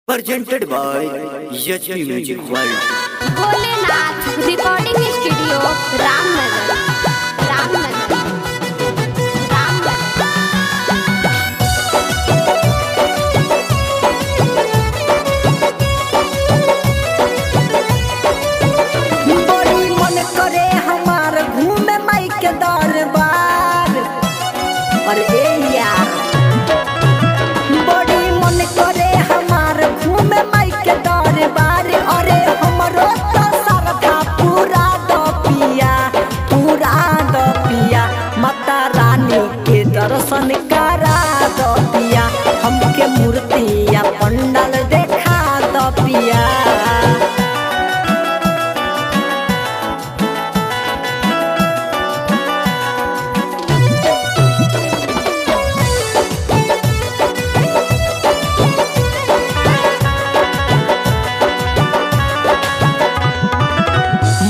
Presented by HP Music World. Bholenath recording studio Ramnagar. बड़ी मन करे हमार घूमे माई के दरबार। अरे यार बड़ी मन करे हमार घूमे माई के दरबार। अरे हमरो तो सरधा पूरा दो पिया माता रानी के दर्शन करा दो पिया। हमके मूर्तिया पंडाल देखा दो पिया।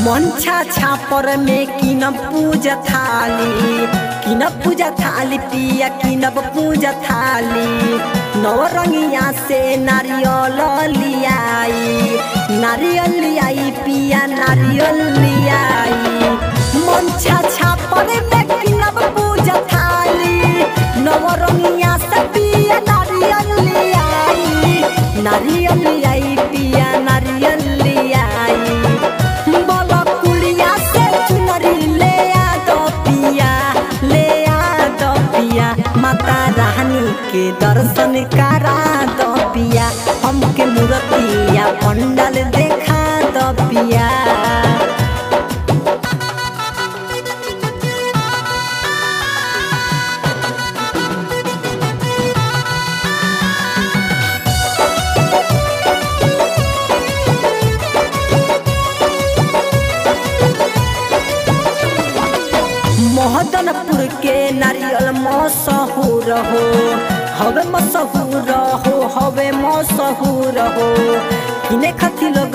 मंछा छापर में किनब पूजा थाली पिया किनब पूजा थाली। नवरंगिया से नारियल लियाई पिया नारियल लियाई। मंछा छापर में किनब पूजा थाली। नवरंगिया से पिया नारियल लियाई पिया नारियल लियाई। माता रानी के दर्शन करा दो पिया। हमके मूर्तिया पंडाल देखा दो पिया। मोहदनपुर के नारियल मशहूर हो हवे मशहूर हो। किने खती लोग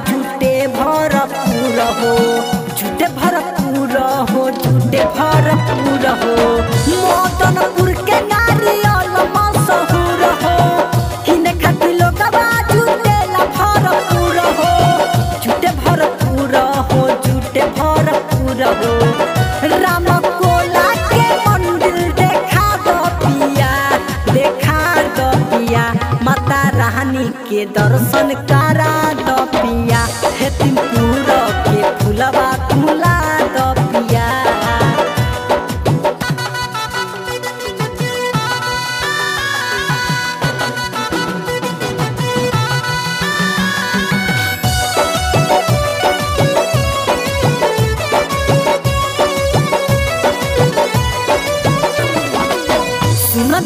झूठे भरपूर हो। मोहदनपुर के नारियल मशहूर हो। किने खती लोग झूठे भरपूर हो। राम कोला के मंदिर देखा दो पिया। माता रानी के दर्शन करा दो पिया। हेतिमपुर के फुलवा तुला दो पिया।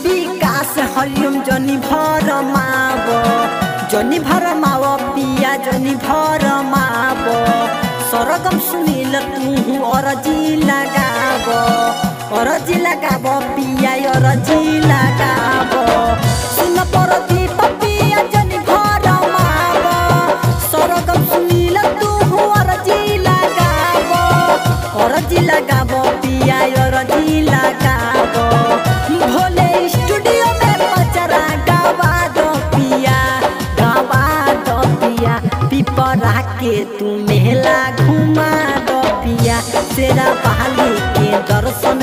विकास हरिओम जनी भर माव पिया जनी भर माव। सरगम सुनील तू अरजी लगाब पिया अरजी लगाब। सुन परदीप पिया जनी भर माव। सरगम सुनील तू अरजी लगाब पिया अरजी लगाब। भोले स्टूडियो में पचरा गावा दो पिया। पिपरा के तू मेला घुमा दो पिया। तेरा बहाली के दर्शन